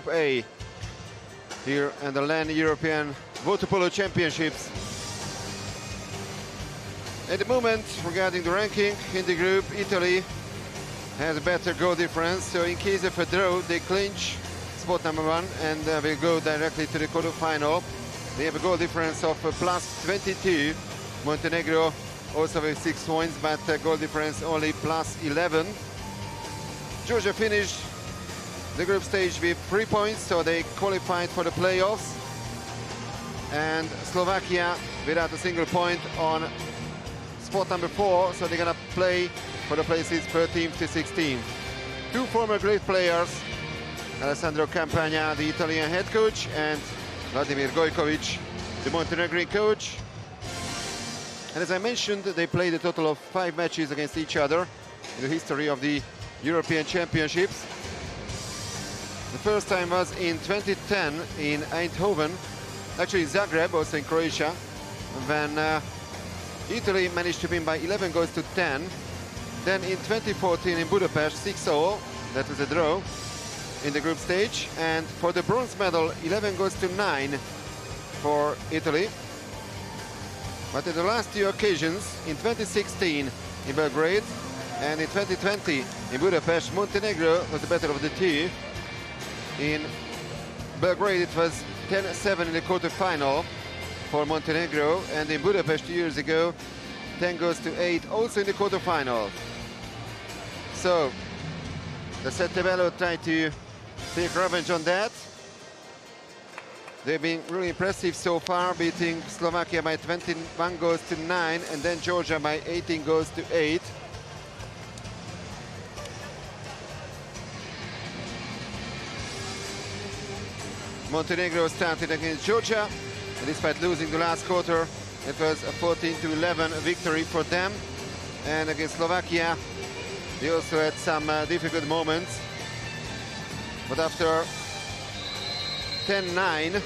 Group A here in the LAN European Waterpolo Championships. At the moment, regarding the ranking in the group, Italy has a better goal difference, so in case of a draw, they clinch spot number 1 and will go directly to the quarter-final. They have a goal difference of plus 22. Montenegro also with 6 points, but goal difference only plus 11. Georgia finished the group stage with 3 points, so they qualified for the playoffs. And Slovakia without a single point on spot number 4, so they're gonna play for the places 13th to 16th. Two former great players, Alessandro Campagna, the Italian head coach, and Vladimir Gojkovic, the Montenegrin coach. And as I mentioned, they played a total of 5 matches against each other in the history of the European Championships. The first time was in 2010 in Eindhoven, actually Zagreb, also in Croatia, when Italy managed to win by 11 goals to 10. Then in 2014 in Budapest, 6-0, that was a draw in the group stage. And for the bronze medal, 11 goals to 9 for Italy. But at the last 2 occasions, in 2016 in Belgrade and in 2020 in Budapest, Montenegro was the better of the two. In Belgrade, it was 10-7 in the quarter-final for Montenegro, and in Budapest 2 years ago, 10 goals to 8, also in the quarter-final. So, the Settebello tried to take revenge on that. They've been really impressive so far, beating Slovakia by 21 goals to 9, and then Georgia by 18 goals to 8. Montenegro started against Georgia, and despite losing the last quarter, it was a 14-11 victory for them. And against Slovakia, they also had some difficult moments. But after 10-9,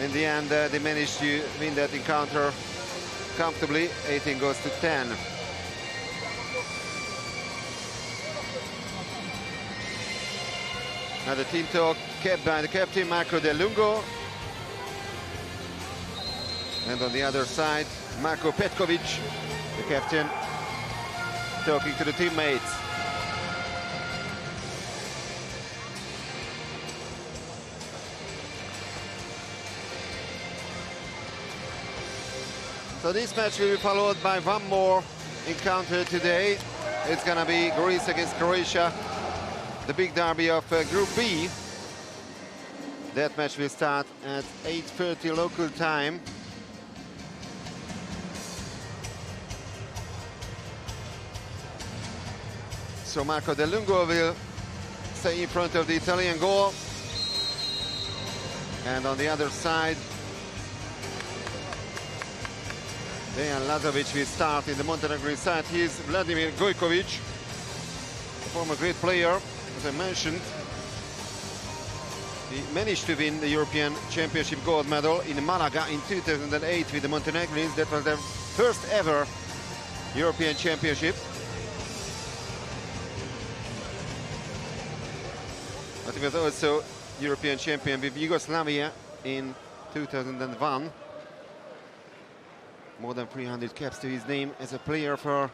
in the end, they managed to win that encounter comfortably, 18 goals to 10. Now the team talk kept by the captain, Marco Del Lungo. And on the other side, Marko Petkovic, the captain, talking to the teammates. So this match will be followed by one more encounter today. It's gonna be Greece against Croatia, the big derby of Group B. That match will start at 8:30 local time. So Marco Del Lungo will stay in front of the Italian goal. And on the other side, Dejan Lazovic will start in the Montenegrin side. He's Vladimir Gojkovic, a former great player, as I mentioned. He managed to win the European Championship gold medal in Malaga in 2008 with the Montenegrins. That was their first ever European Championship. But he was also European champion with Yugoslavia in 2001. More than 300 caps to his name as a player for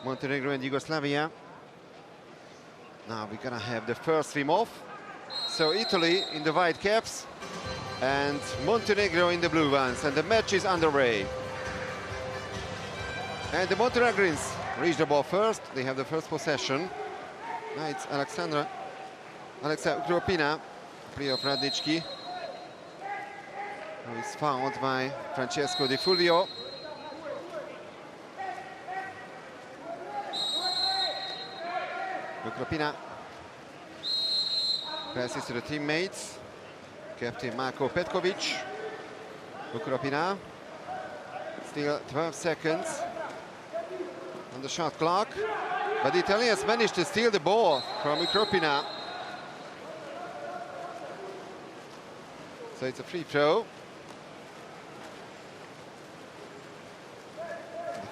Montenegro and Yugoslavia. Now we're gonna have the first swim off. So Italy in the white caps and Montenegro in the blue ones, and the match is underway. And the Montenegrins reach the ball first. They have the first possession. Now it's Alexa Ukropina, player of Radnički, who is fouled by Francesco Di Fulvio. Ukropina passes to the teammates. Captain Marko Petkovic. Ukropina. Still 12 seconds on the shot clock. But the Italians managed to steal the ball from Ukropina. So it's a free throw.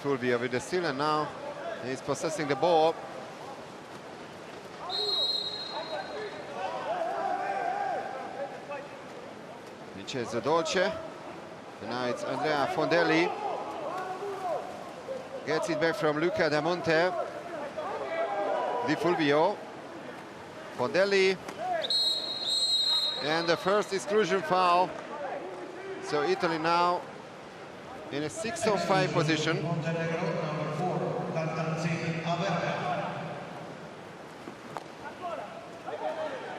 Fulvio with the steal, and now he's possessing the ball. Vincenzo Dolce. And now it's Andrea Fondelli. Gets it back from Luca Da Monte. Di Fulvio. Fondelli. And the first exclusion foul. So Italy now in a 6-on-5 position. Montenegro, number 4,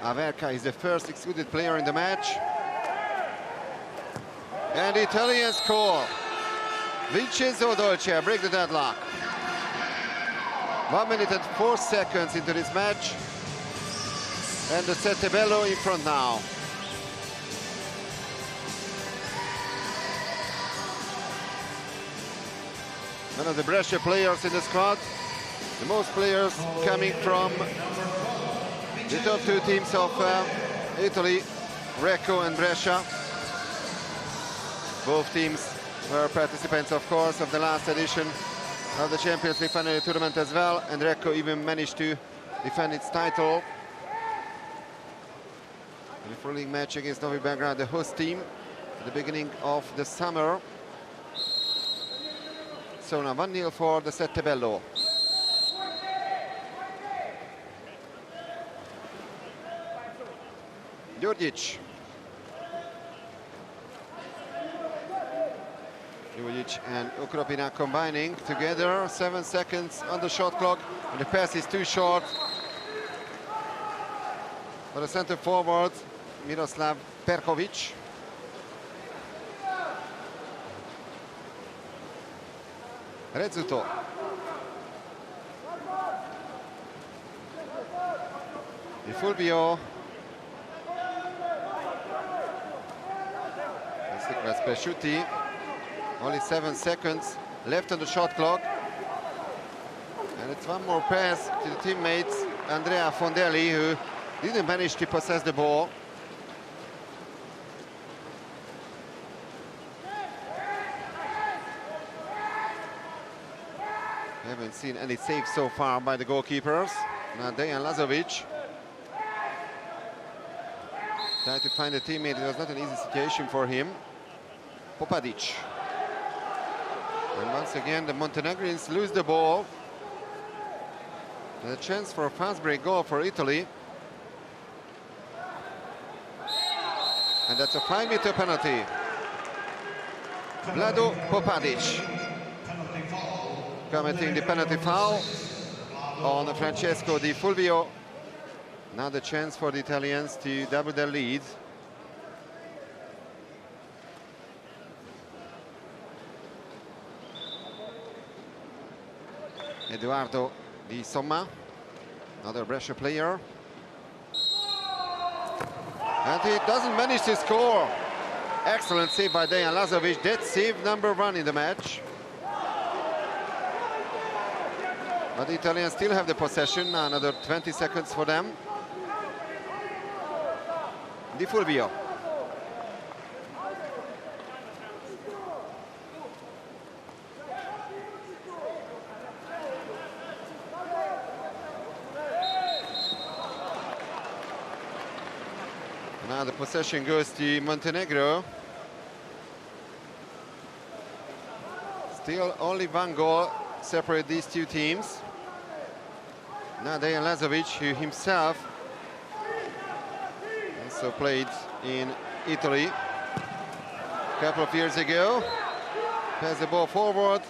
Averca is the first excluded player in the match. And the Italians score. Vincenzo Dolce break the deadlock. 1 minute and 4 seconds into this match. And the Sette Bello in front now. One of the Brescia players in the squad. The most players coming from the top two teams of Italy, Recco and Brescia. Both teams were participants, of course, of the last edition of the Champions League final tournament as well, and Recco even managed to defend its title in a friendly match against Novi Belgrade, the host team, at the beginning of the summer. So now 1-0 for the Sette Bello. Djurdjic. Djurdjic and Ukropina combining together. 7 seconds on the shot clock, and the pass is too short for the center forward, Miroslav Perkovic. Rezzuto. Di Fulvio. Pesciuti. Only 7 seconds left on the shot clock. And it's one more pass to the teammates, Andrea Fondelli, who didn't manage to possess the ball. Haven't seen any saves so far by the goalkeepers. Now Dejan Lazovic tried to find a teammate. It was not an easy situation for him. Popadic. And once again, the Montenegrins lose the ball. And a chance for a fast break goal for Italy. And that's a 5-meter penalty. Vlado Popadic committing the penalty foul on Francesco Di Fulvio. Now the chance for the Italians to double their lead. Edoardo Di Somma, another Brescia player. And he doesn't manage to score. Excellent save by Dejan Lazovic. That's save number 1 in the match. But the Italians still have the possession. Another 20 seconds for them. Di Fulvio. Now the possession goes to Montenegro. Still only 1 goal separate these two teams. Now Dejan Lazovic, who himself also played in Italy a couple of years ago, has the ball forward,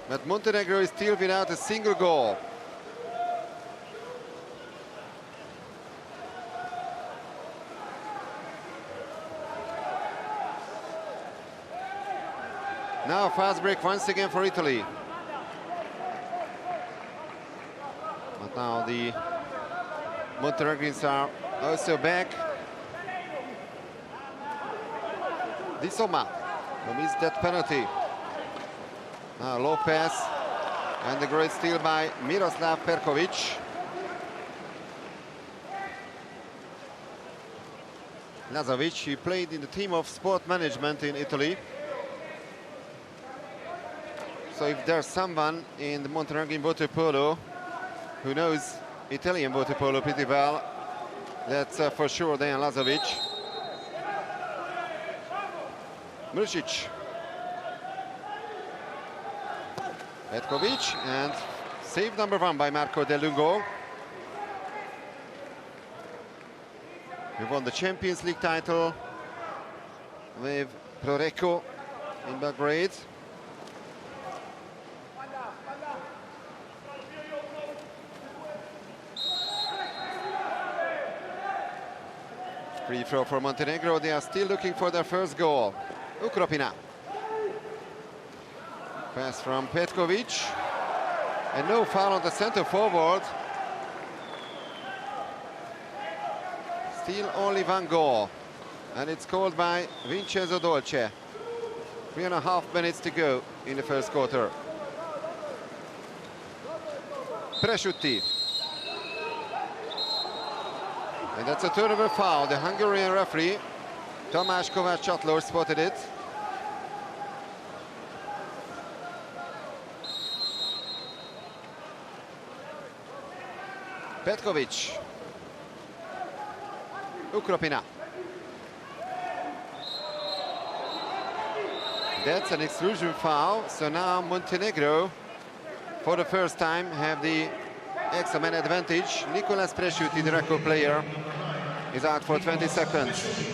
but Montenegro is still without a single goal. Now fast break once again for Italy. But now the Montenegrins are also back. Di Somma, who missed that penalty. Now low pass, and the great steal by Miroslav Perkovic. Lazovic, he played in the team of sport management in Italy. So if there's someone in the Montenegrin Waterpolo who knows Italian Waterpolo pretty well, that's for sure Dejan Lazovic. Mršić. Petkovic, and save number 1 by Marco De Lungo. He won the Champions League title with Proreco in Belgrade. Free throw for Montenegro. They are still looking for their first goal. Ukropina. Pass from Petkovic. And no foul on the center forward. Still only 1 goal. And it's called by Vincenzo Dolce. 3.5 minutes to go in the first quarter. Presciutti. And that's a turnover foul. The Hungarian referee, Tamás Kovács-Csatlós, spotted it. Petkovic. Ukropina. That's an exclusion foul. So now Montenegro, for the first time, have the extra man advantage. Nicolas Presciutti, the record player, is out for 20 seconds.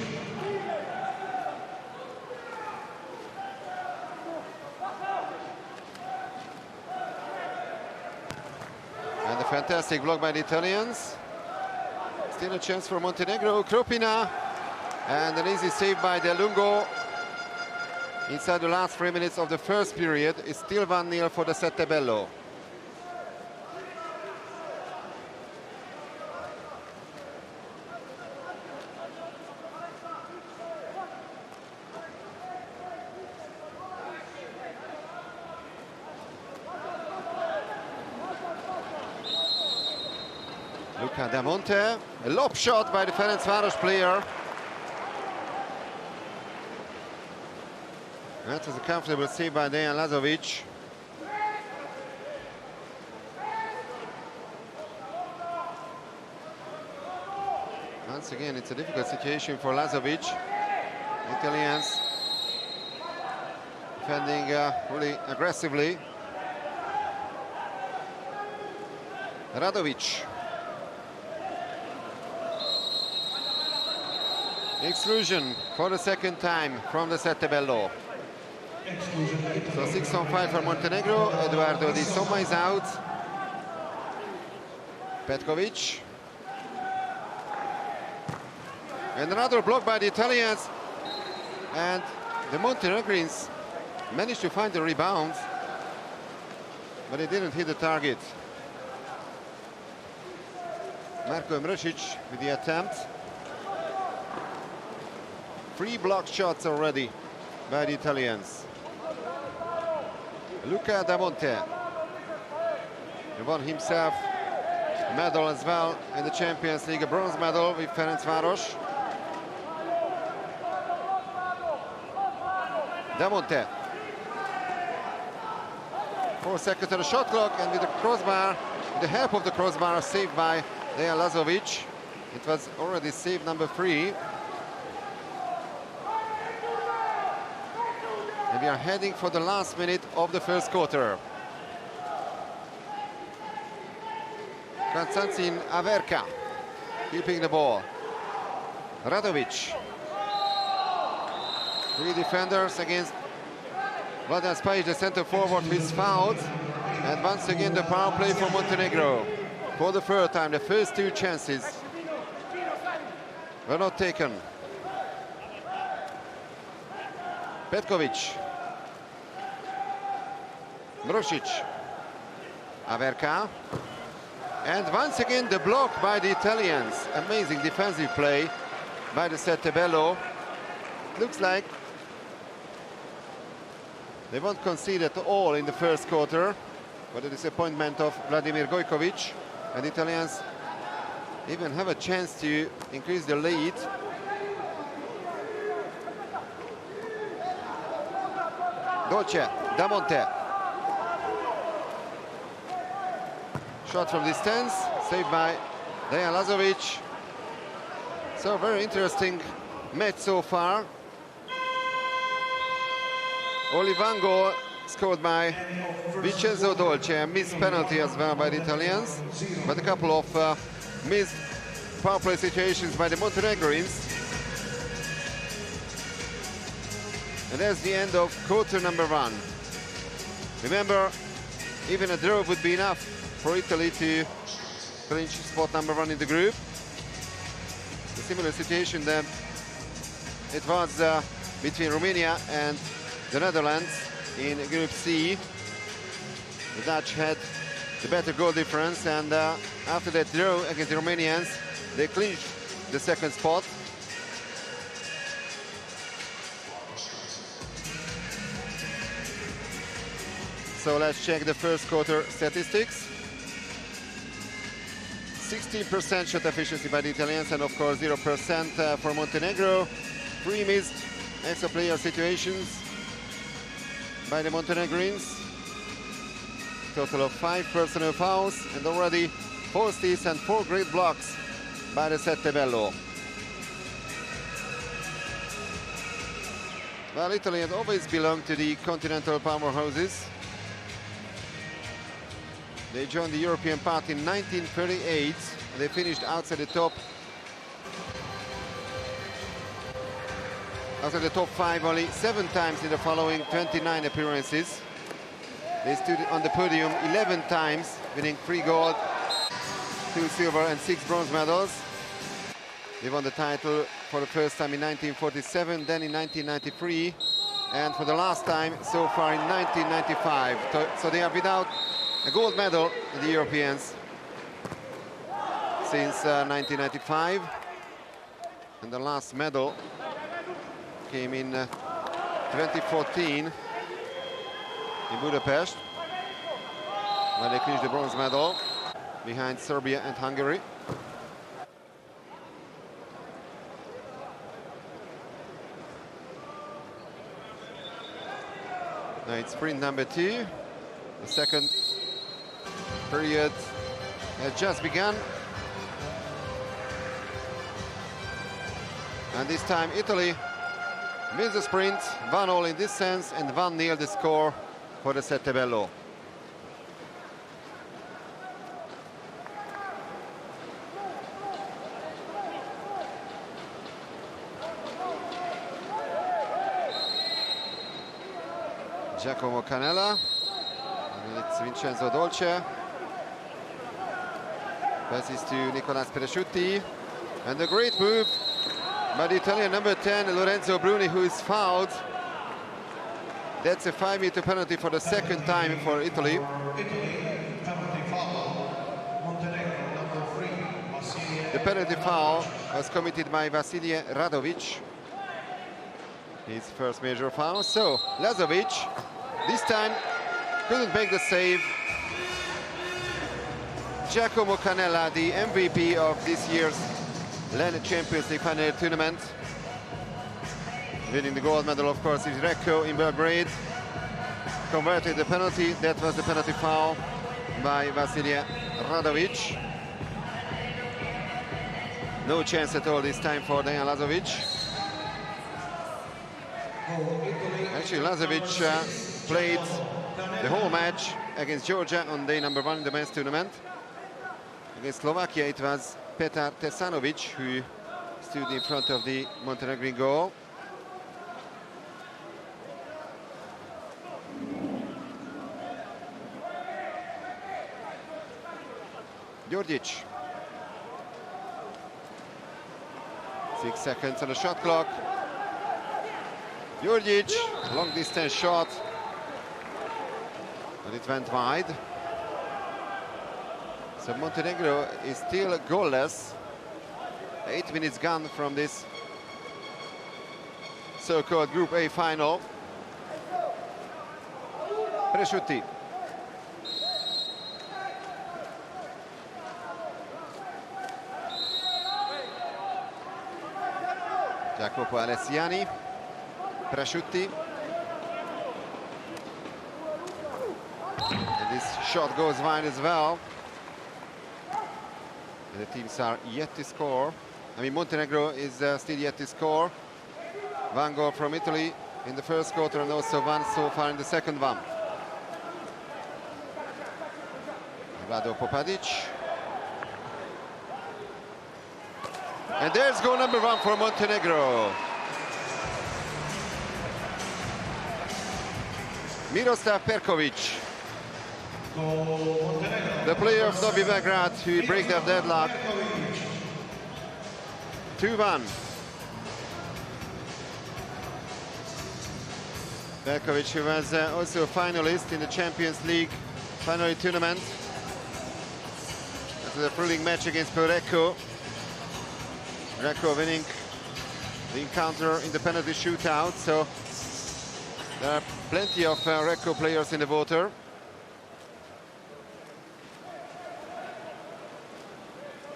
And a fantastic block by the Italians. Still a chance for Montenegro. Ukropina, and an easy save by De Lungo. Inside the last 3 minutes of the first period, it's still 1-0 for the Sette Bello. Luca Da Monte, a lob shot by the Ferencváros player. That was a comfortable save by Dejan Lazovic. Once again, it's a difficult situation for Lazovic. Italians defending really aggressively. Radovic. Exclusion for the second time from the Sette Bello. So 6 on 5 for Montenegro. Eduardo Di Somma is out. Petkovic. And another block by the Italians. And the Montenegrins managed to find the rebound, but it didn't hit the target. Marko Mršić with the attempt. 3 blocked shots already by the Italians. Luca Da Monte. He won himself a medal as well in the Champions League, a bronze medal with Ferencváros. Da Monte. 4 seconds to the shot clock, and with the crossbar, with the help of the crossbar, saved by Dejan Lazovic. It was already save number 3. And we are heading for the last minute of the first quarter. Konstantin Averka keeping the ball. Radovic. 3 defenders against Vladan Spajic, the center forward, who is fouled. And once again the power play for Montenegro. For the third time, the first 2 chances were not taken. Petkovic. Mršić. Averka. And once again the block by the Italians. Amazing defensive play by the Sette Bello. Looks like they won't concede at all in the first quarter, but the disappointment of Vladimir Gojkovic, and the Italians even have a chance to increase the lead. Dolce, Da Monte. Shot from distance, saved by Dejan Lazovic. So very interesting match so far. Only one goal scored by Vincenzo Dolce, a missed penalty as well by the Italians, but a couple of missed power play situations by the Montenegrins. And that's the end of quarter number 1. Remember, even a draw would be enough for Italy to clinch spot number 1 in the group. A similar situation that it was between Romania and the Netherlands in Group C. The Dutch had the better goal difference, and after that draw against the Romanians, they clinched the second spot. So let's check the first quarter statistics. 16% shot efficiency by the Italians, and of course 0% for Montenegro. 3 missed extra player situations by the Montenegrins. Total of 5 personal fouls, and already 4 steals and 4 great blocks by the Sette Bello. Well, Italy has always belonged to the continental powerhouses. They joined the European party in 1938. They finished outside the top 5 only 7 times in the following 29 appearances. They stood on the podium 11 times, winning 3 gold, 2 silver and 6 bronze medals. They won the title for the first time in 1947, then in 1993, and for the last time so far in 1995. So they are without a gold medal in the Europeans since 1995, and the last medal came in 2014 in Budapest, when they clinched the bronze medal behind Serbia and Hungary. Now it's sprint number 2. The second period has just begun. And this time Italy wins the sprint, 1-all in this sense, and 1-0 the score for the Sette Bello. Giacomo Canella, and it's Vincenzo Dolce. Passes to Nicolas Peresciutti, and a great move by the Italian number 10, Lorenzo Bruni, who is fouled. That's a 5-meter penalty for the second time for Italy. The penalty foul was committed by Vasilije Radovic. His first major foul. So Lazovic this time couldn't make the save. Giacomo Canella, the MVP of this year's LEN Champions League final tournament. Winning the gold medal, of course, is Recco in Belgrade. Converted the penalty. That was the penalty foul by Vasilije Radovic. No chance at all this time for Dejan Lazovic. Actually, Lazovic played the whole match against Georgia on day number 1 in the men's tournament. Against Slovakia, it was Petar Tesanovic who stood in front of the Montenegrin goal. Djordjic. 6 seconds on the shot clock. Djordjic, long distance shot, and it went wide. So Montenegro is still goalless. 8 minutes gone from this so-called Group A final. Peresciutti. Jacopo Alessiani. Peresciutti. And this shot goes wide as well. And the teams are yet to score. I mean, Montenegro is still yet to score. 1 goal from Italy in the first quarter and also one so far in the second one. Rado Popadic. And there's goal number 1 for Montenegro. Miroslav Perkovic, the player of Novi Belgrade, who break their deadlock. 2-1. Perkovic, who was also a finalist in the Champions League final tournament. After the thrilling match against Recco. Recco winning the encounter in the penalty shootout. So there are plenty of Recco players in the water.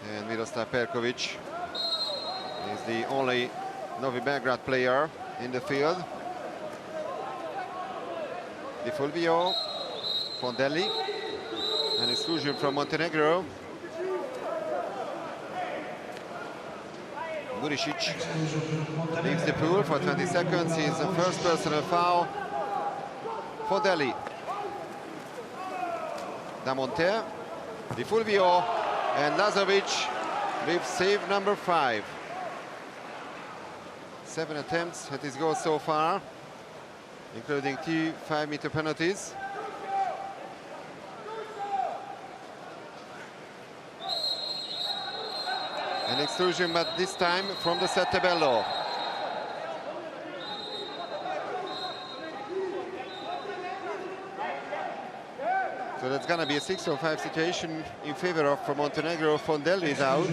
And Miroslav Perkovic is the only Novi Belgrade player in the field. Di Fulvio, Fondelli, an exclusion from Montenegro. Murisic leaves the pool for 20 seconds. He's the first personal foul. Fondelli. Damonte, Di Fulvio, and Lazovic with save number 5. 7 attempts at his goal so far, including 2 5-meter penalties. An exclusion, but this time from the Settebello. So that's gonna be a 6-5 situation in favor of Montenegro. Fondelli is out.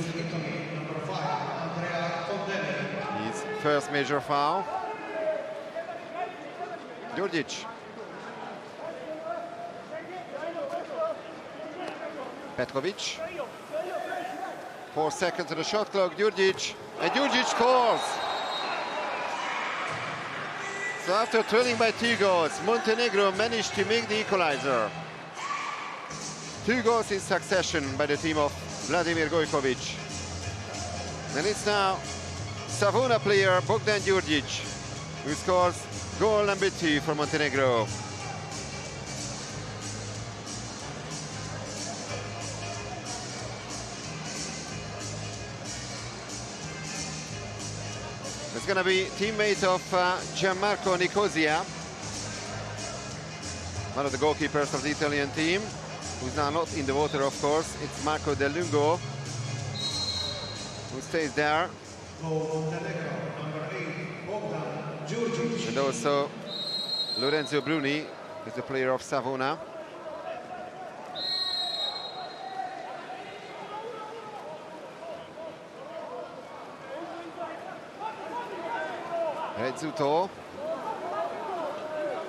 His first major foul. Djurdjic. Petrovic. 4 seconds on the shot clock. Djurdjic. And Djurdjic scores. So after trailing by 2 goals, Montenegro managed to make the equalizer. 2 goals in succession by the team of Vladimir Gojkovic. And it's now Savona player Bogdan Djurdjic who scores goal number 2 for Montenegro. It's going to be teammate of Gianmarco Nicosia, one of the goalkeepers of the Italian team, who's now not in the water, of course. It's Marco Del Lungo, who stays there. And also Lorenzo Bruni is the player of Savona. Rezzuto.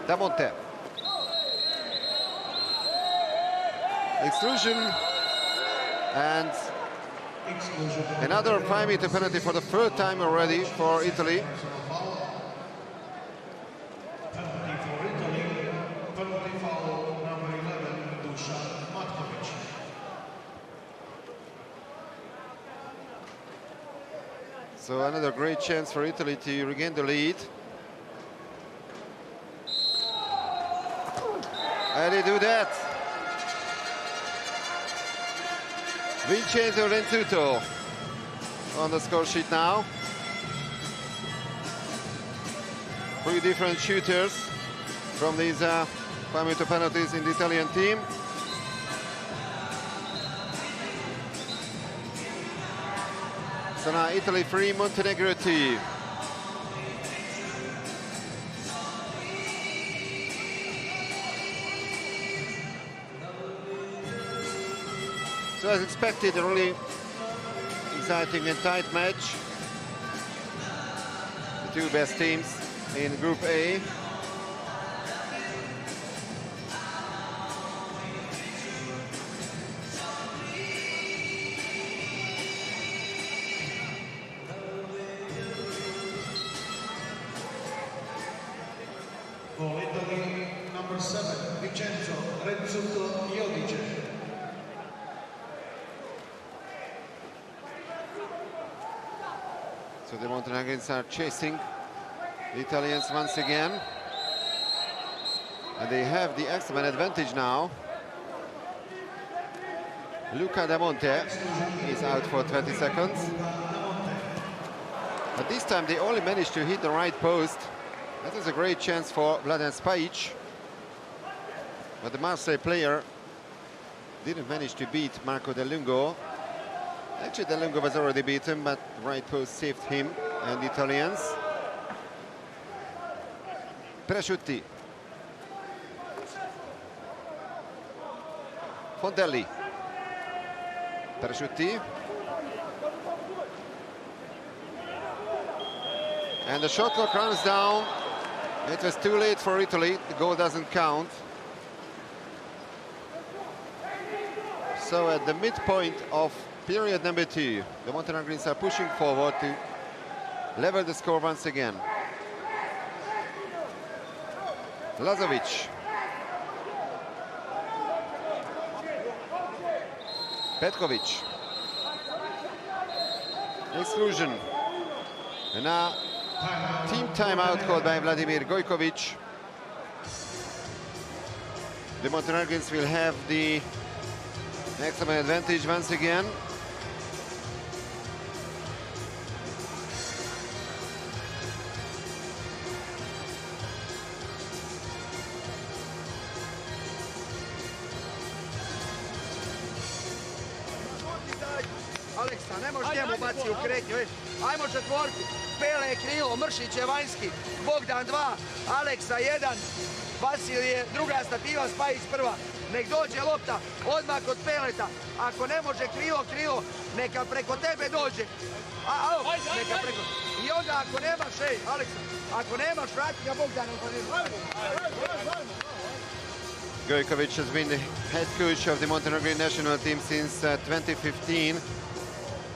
Damonte. Exclusion. And another 5-meter penalty for the 3rd time already for Italy. So another great chance for Italy to regain the lead. And they do that. Vincenzo Renzuto on the score sheet now. 3 different shooters from these 5-meter penalties in the Italian team. So now Italy 3, Montenegro 2. So as expected, a really exciting and tight match. The 2 best teams in Group A. For Italy, number 7, Vincenzo Renzuto Iodice. So the Montenegrins are chasing The Italians once again. And they have the X-Men advantage now. Luca Da Monte is out for 20 seconds. But this time they only managed to hit the right post. That is a great chance for Vladan Spajic. But the Marseille player didn't manage to beat Marco Del Lungo. Actually, Del Lungo was already beaten, but the right post saved him and the Italians. Presciutti. Fondelli. Presciutti. And the shot clock runs down. It was too late for Italy. The goal doesn't count. So at the midpoint of period number 2, the Montenegrins are pushing forward to level the score once again. Lazovic. Petkovic. Exclusion. And now team timeout called by Vladimir Gojkovic. The Montenegrins will have the maximum advantage once again. Aleksa, ne može njemu baci u kretnju, viš. Ajmo četvorku. Pele krilo, Mršić je vanjski, Bogdan 2, Aleksa 1, Vasilije druga stativa, Spajić prva. Nek dođe lopta odmah kod Peleta. Ako ne može krilo, neka preko tebe dođe. Neka preko. I onda ako nemaš, Aleksa, ako nemaš, vrati ga Bogdanom. Gojkovic has been the head coach of the Montenegrin national team since 2015,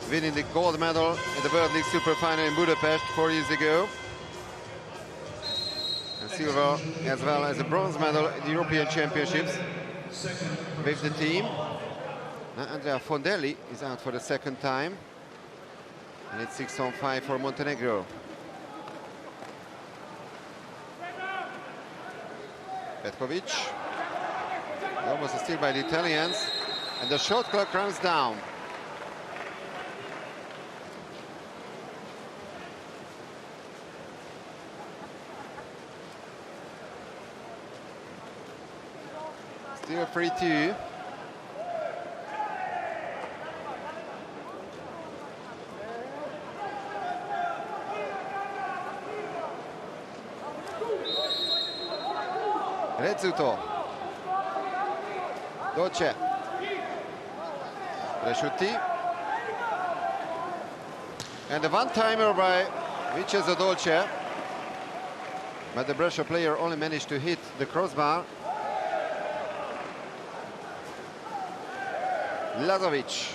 winning the gold medal in the World League Super Final in Budapest 4 years ago. And silver as well as a bronze medal in the European Championships with the team. Now Andrea Fondelli is out for the second time. And it's 6-on-5 for Montenegro. Petkovic. Almost a steal by the Italians. And the shot clock runs down. Still 3-2. Rezzuto. Dolce. Presciutti. And a one-timer by Vincenzo Dolce. But the Brescia player only managed to hit the crossbar. Lazovic.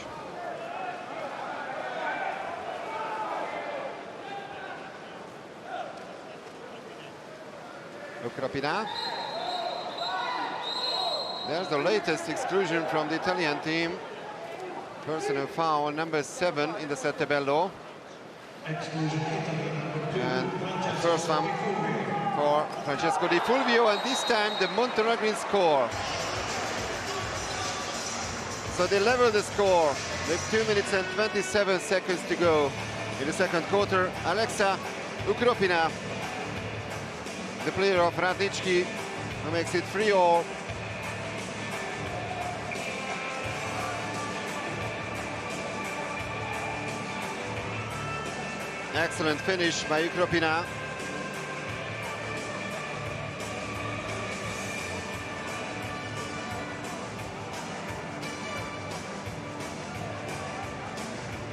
Ukropina. There's the latest exclusion from the Italian team. Personal foul number 7 in the Settebello. And the first one for Francesco Di Fulvio, and this time the Montenegrin score. So they level the score with 2 minutes and 27 seconds to go in the second quarter. Alexa Ukropina, the player of Radnički, who makes it 3-all. Excellent finish by Ukropina.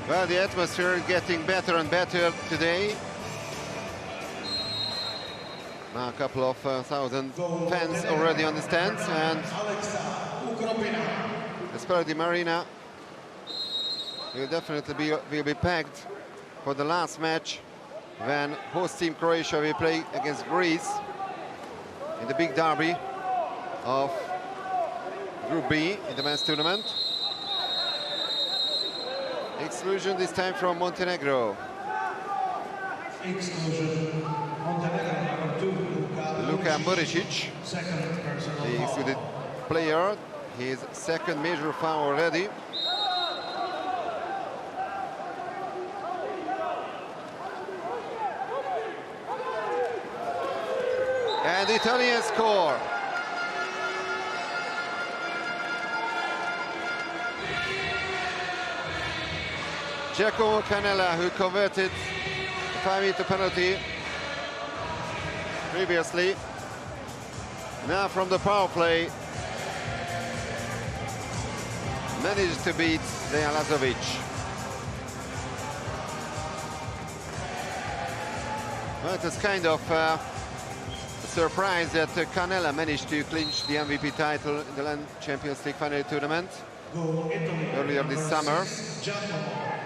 Well, the atmosphere is getting better and better today. Now a couple of thousand fans already on the stands, and the Sperdi Marina will definitely be packed for the last match when host team Croatia will play against Greece in the big derby of Group B in the men's tournament. Exclusion this time from Montenegro. Exclusion. Montenegro number 2, Luka Muricic, second personal the foul. excluded player. His second major foul already. And the Italians score. Giacomo Canella, who converted the 5-meter penalty previously. Now from the power play, managed to beat Dejan Lazovic. Well, it was kind of a surprise that Canella managed to clinch the MVP title in the Land Champions League final tournament Goal Italy, earlier this number summer. 6, Giacomo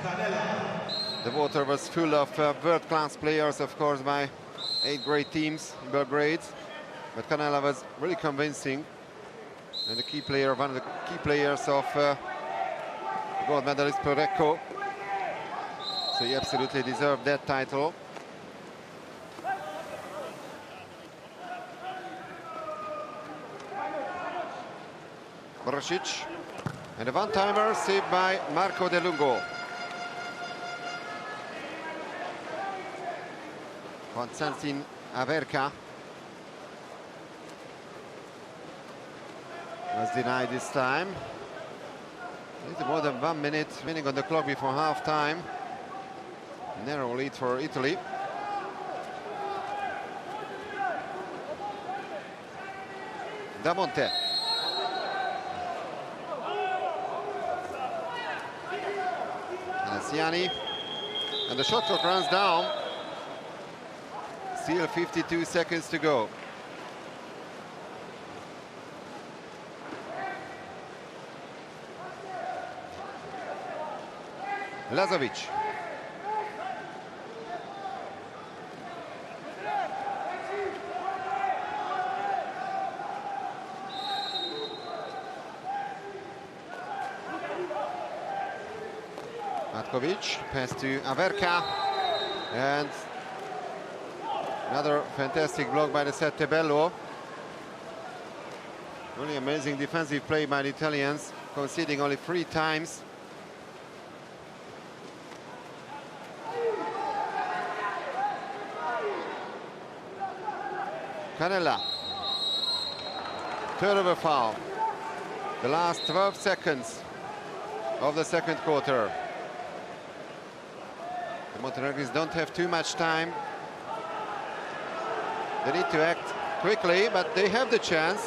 Canella. The water was full of world-class players, of course, by 8 great teams in Belgrade. But Canella was really convincing, and the key player, one of the key players of gold medalist Prorecco. So he absolutely deserved that title. Muricic, and a one-timer saved by Marco De Lungo. Konstantin Averka was denied this time. A little more than 1 minute remaining on the clock before half-time. Narrow lead for Italy. Damonte. Anasiani. And the shot clock runs down. Still 52 seconds to go. Lazovic. Matkovic, pass to Averka, and another fantastic block by the Settebello. Really amazing defensive play by the Italians, conceding only 3 times. Canella, turnover foul. The last 12 seconds of the second quarter. The Montenegrins don't have too much time. They need to act quickly, but they have the chance.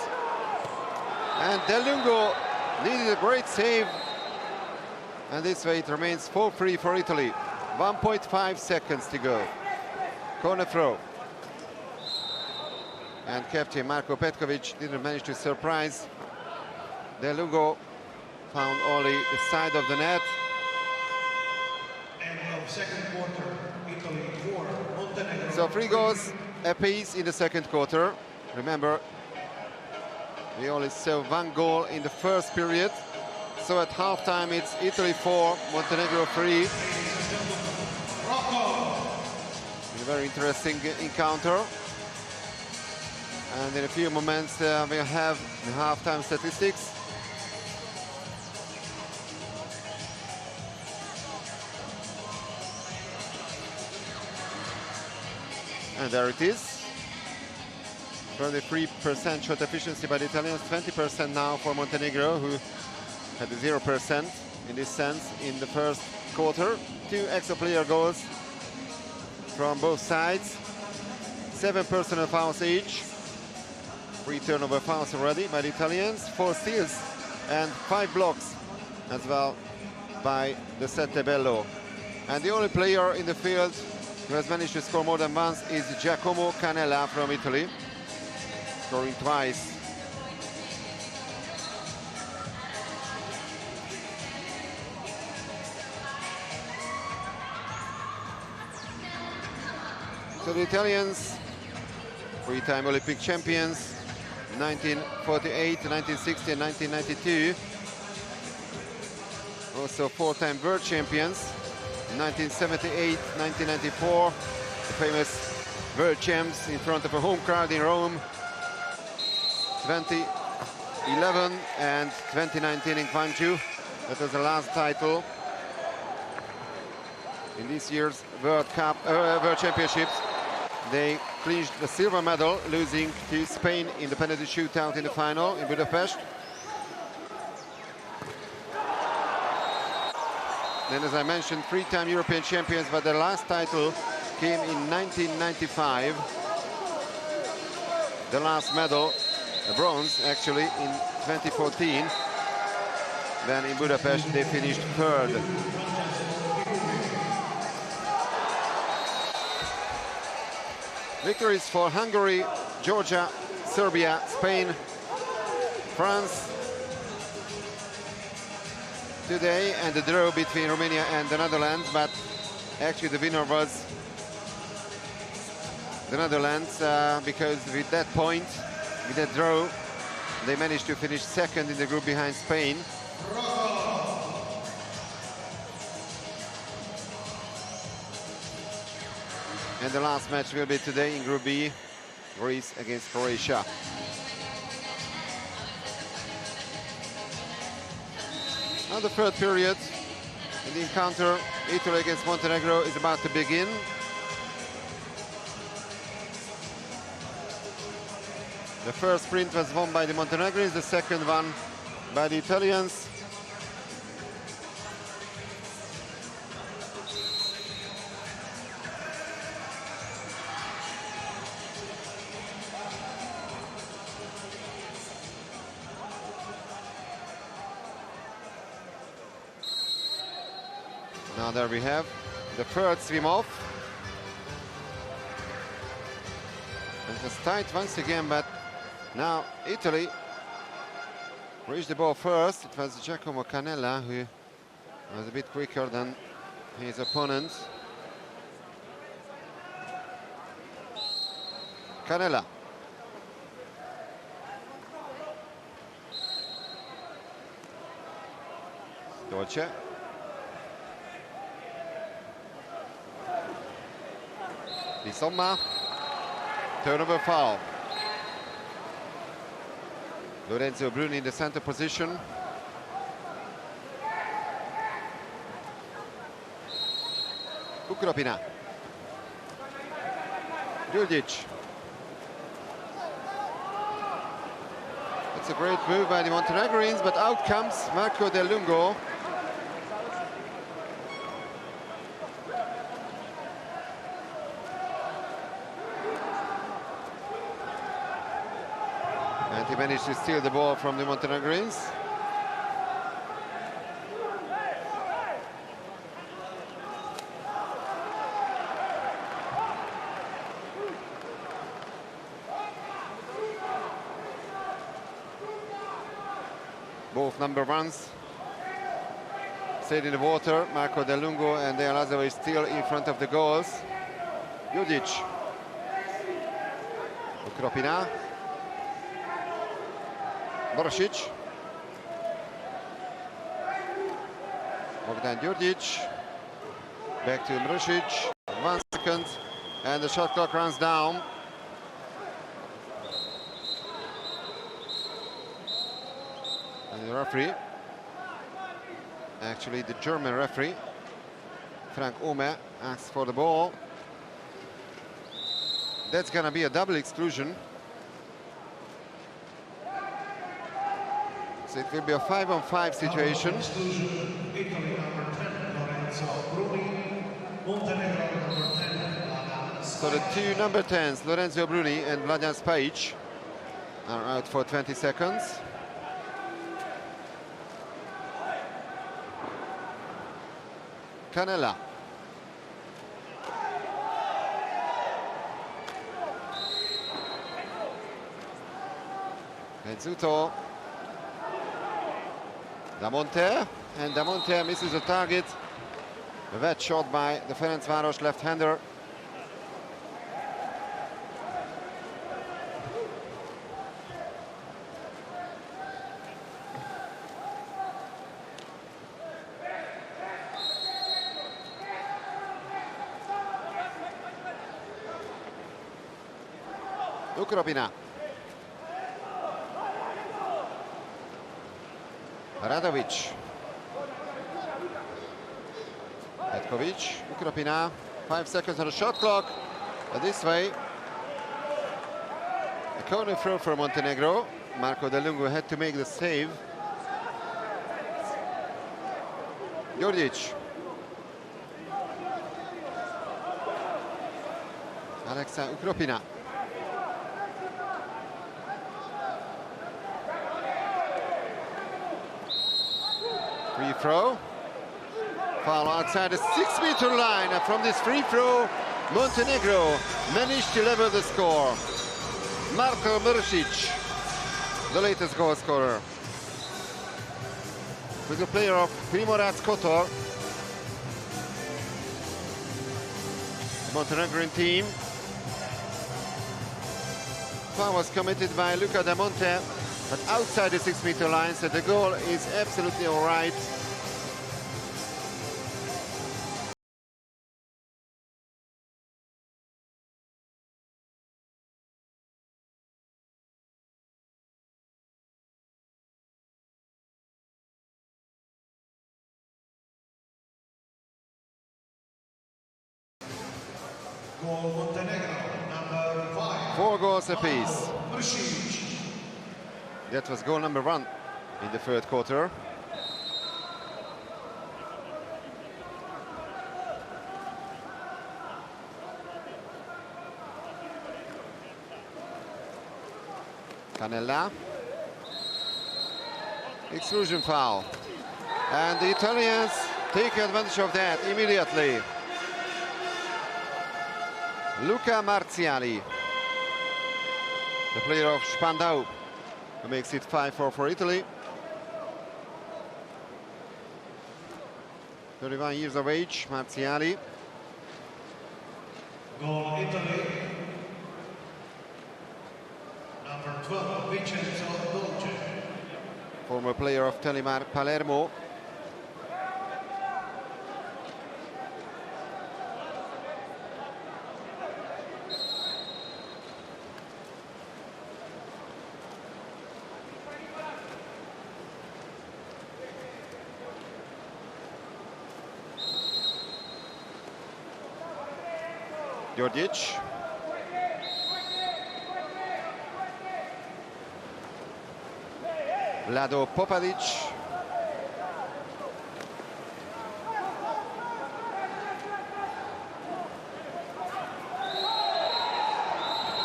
And De Lungo needed a great save. And this way it remains 4-3 for Italy. 1.5 seconds to go. Corner throw. And captain Marko Petkovic didn't manage to surprise. De Lungo found only the side of the net. End of second quarter, Italy 4, Montenegro. So 3 goals apiece in the second quarter. Remember, we only saw 1 goal in the first period. So at halftime it's Italy 4, Montenegro 3. A very interesting encounter. And in a few moments we'll have the halftime statistics. And there it is. 23% shot efficiency by the Italians, 20% now for Montenegro, who had 0% in this sense in the first quarter. 2 extra player goals from both sides. 7 personal fouls each. 3 turnover fouls already by the Italians. 4 steals and 5 blocks as well by the Settebello. And the only player in the field who has managed to score more than once is Giacomo Canella from Italy, scoring twice. So the Italians, 3-time Olympic champions, 1948, 1960 and 1992. Also 4-time world champions, 1978, 1994, the famous world champs in front of a home crowd in Rome. 2011 and 2019 in Gwangju. That was the last title in this year's World Championships. They clinched the silver medal, losing to Spain in the penalty shootout in the final in Budapest. Then, as I mentioned, three-time European champions, but their last title came in 1995. The last medal, a bronze, actually, in 2014. Then in Budapest, they finished third. Victories for Hungary, Georgia, Serbia, Spain, France today, and the draw between Romania and the Netherlands, but actually the winner was the Netherlands because with that point, with that draw, they managed to finish second in the group behind Spain. And the last match will be today in Group B, Greece against Croatia. Now the third period in the encounter, Italy against Montenegro, is about to begin. The first sprint was won by the Montenegrins, the second one by the Italians. Now there we have the third swim off. And it was tight once again, but now Italy reached the ball first. It was Giacomo Canella who was a bit quicker than his opponent. Canella. Dolce. Di Somma, turnover foul. Lorenzo Bruni in the center position. Ukropina. Djurdjic. It's a great move by the Montenegrins, but out comes Marco Del Lungo. And he managed to steal the ball from the Montenegrins. Both number ones stayed in the water. Marco Del Lungo and Dejan Lazovic still in front of the goals. Djurdjic. Ukropina. Borosic. Bogdan Djurdjic. Back to Borosic. 1 second. And the shot clock runs down. And the referee, actually the German referee, Frank Ohme, asks for the ball. That's going to be a double exclusion. So it will be a 5-on-5 situation. So the two number 10s, Lorenzo Bruni and Mladen Spajic, are out for 20 seconds. Canella. Pezzuto. Damonter, and Damonter misses the target. A wet shot by the Ferencváros left-hander. Ukropina. Radovic. Petkovic, Ukropina. 5 seconds on the shot clock. This way. A corner throw for Montenegro. Marco De Lungo had to make the save. Djordjic. Alexa Ukropina. Free throw. Foul outside the 6-meter line. And from this free throw, Montenegro managed to level the score. Marko Mršić, the latest goal scorer. With the player of Primorac Kotor. The Montenegrin team. Foul was committed by Luca Da Monte, but outside the 6-meter line, so the goal is absolutely all right. Goal Montenegro, number 5. 4 goals apiece. Mršić. That was goal number 1 in the third quarter. Canella. Exclusion foul. And the Italians take advantage of that immediately. Luca Marziali, the player of Spandau, who makes it 5-4 for Italy. 31 years of age, Marziali. Goal Italy, number 12, Vincenzo Dolce. Former player of Telemar Palermo. Djordjic. Vlado Popadic.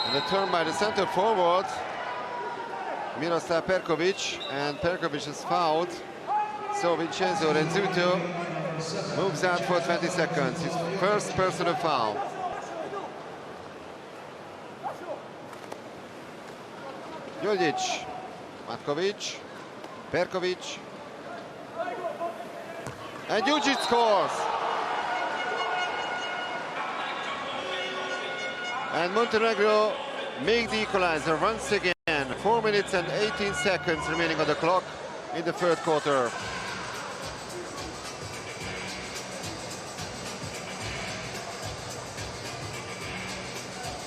And a turn by the center forward, Miroslav Perkovic, and Perkovic is fouled. So Vincenzo Renzuto moves out for 20 seconds. His first personal foul. Djordjic, Matkovic, Perkovic, and Djordjic scores. And Montenegro make the equalizer once again. 4 minutes and 18 seconds remaining on the clock in the third quarter.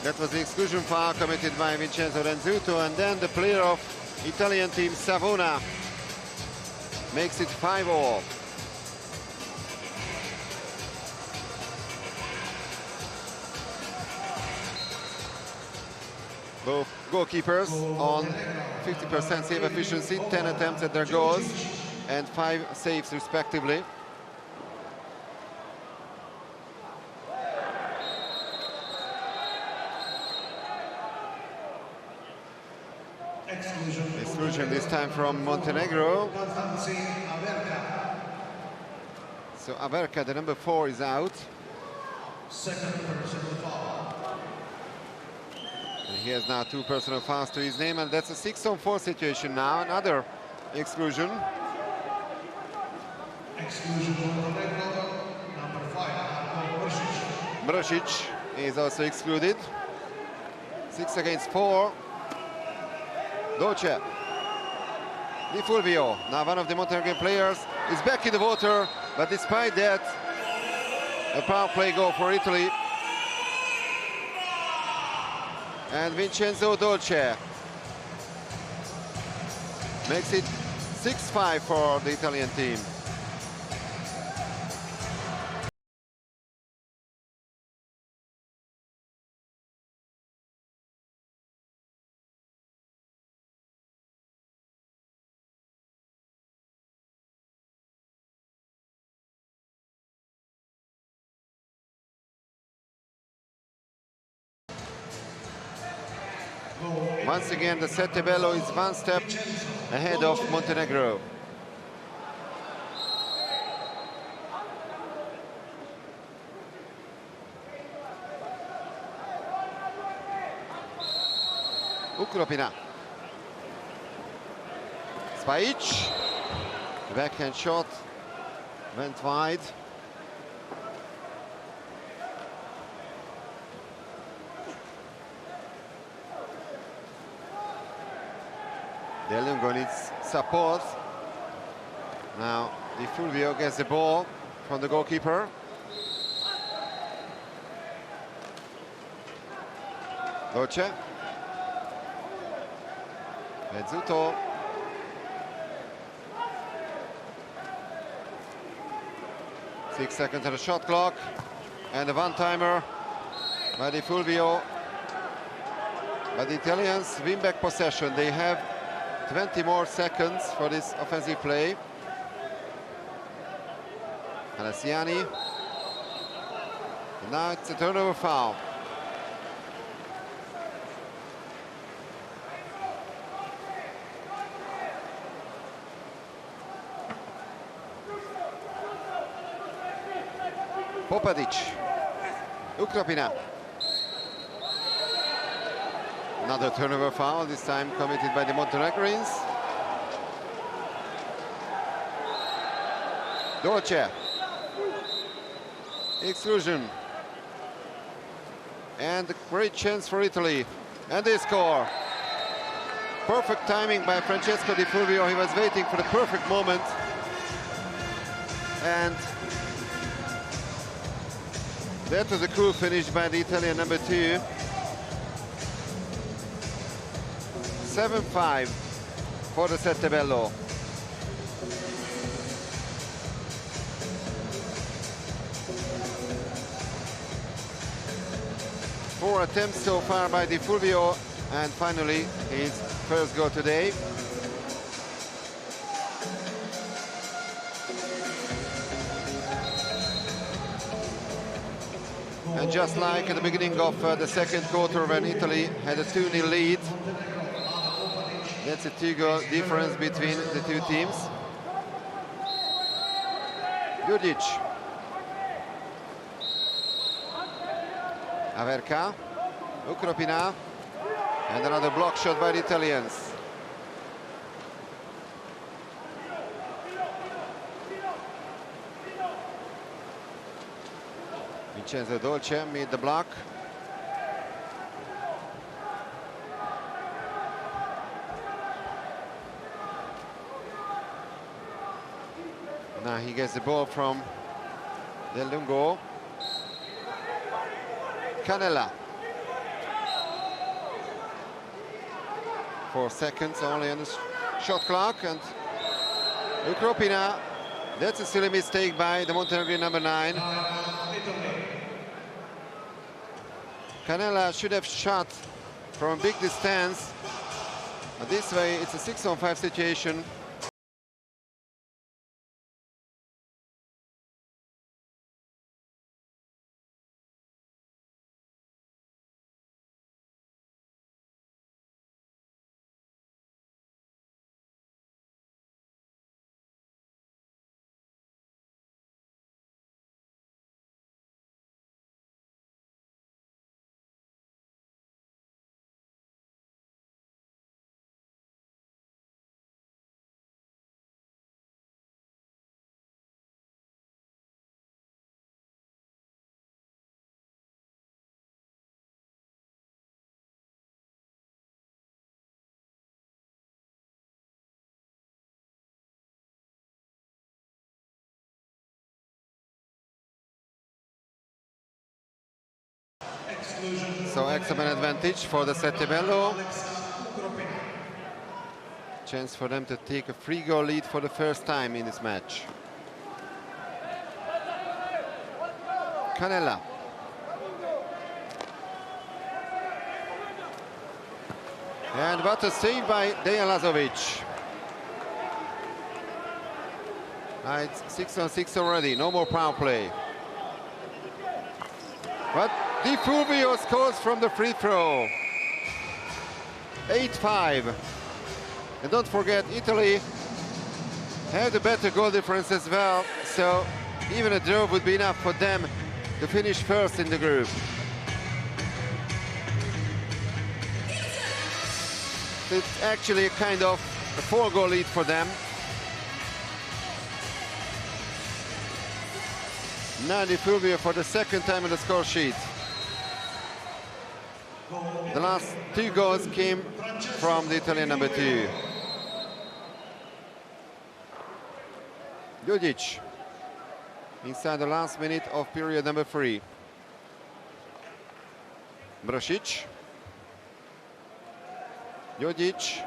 That was the exclusion foul committed by Vincenzo Renzuto, and then the player of Italian team Savona makes it 5-all. Both goalkeepers on 50% save efficiency, 10 attempts at their goals and 5 saves respectively. Exclusion this time from Montenegro. So Averka, the number 4, is out. Second personal foul. And he has now 2 personal fouls to his name, and that's a 6-on-4 situation now. Another exclusion. Exclusion Montenegro, number 5, Mršić. Mršić is also excluded. 6 against 4. Dolce. Di Fulvio, now one of the Montenegrin players, is back in the water, but despite that, a power play goal for Italy. And Vincenzo Dolce makes it 6-5 for the Italian team. Once again, the Sette Bello is one step ahead of Montenegro. Ukropina. Spajic. Backhand shot. Went wide. Del Lungo needs support. Now Di Fulvio gets the ball from the goalkeeper. Dolce. Mezzuto. Six seconds on the shot clock. And a one-timer by Di Fulvio. But the Italians win back possession. They have 20 more seconds for this offensive play. Alessiani. And now it's a turnover foul. Popadic. Ukropina. Another turnover foul, this time committed by the Montenegrins. Dolce. Exclusion. And a great chance for Italy. And they score. Perfect timing by Francesco Di Fulvio. He was waiting for the perfect moment. And that was a cool finish by the Italian number 2. 7-5 for the Sette Bello. Four attempts so far by Di Fulvio, and finally his first goal today. And just like at the beginning of the second quarter when Italy had a 2-0 lead, that's a 2-goal difference between the two teams. Đurđić. Averka. Ukropina. And another block shot by the Italians. Vincenzo Dolce made the block. Now he gets the ball from Del Lungo. Canella. 4 seconds only on the shot clock, and Ukropina. That's a silly mistake by the Montenegrin number 9. Canella should have shot from a big distance. But this way, it's a 6-on-5 situation. So excellent advantage for the Sette Bello. Chance for them to take a 3-goal lead for the first time in this match. Canella. And what a save by Dejan Lazovic. It's 6-on-6 already, no more power play. But Di Fulvio scores from the free throw. 8-5. And don't forget, Italy had a better goal difference as well, so even a draw would be enough for them to finish first in the group. It's actually a kind of a 4-goal lead for them. Now Di Fulvio for the second time on the score sheet. The last 2 goals came from the Italian number 2. Ljudic inside the last minute of period number 3. Brasic. Ljudic.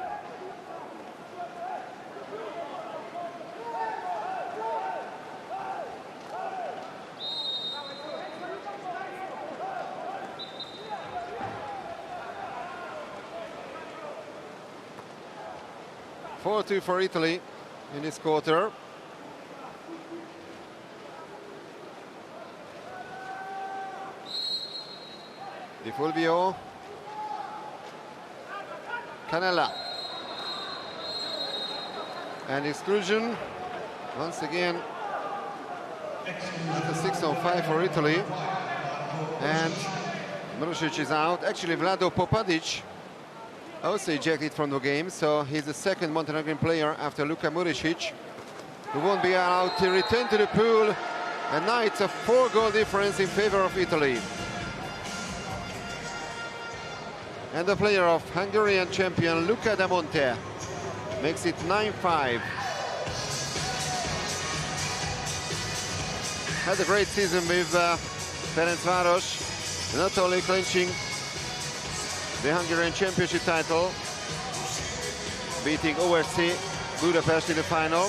(4-2) for Italy in this quarter. Di Fulvio. Canella. And exclusion once again. It's a 6-on-5 for Italy. And Mrušić is out. Actually, Vlado Popadic also ejected from the game, so he's the second Montenegrin player after Luka Murisic, who won't be allowed to return to the pool. And now it's a 4-goal difference in favor of Italy. And the player of Hungarian champion Luca da Monte makes it 9-5. Had a great season with Ferencváros, not only clinching the Hungarian championship title, beating OSC Budapest in the final,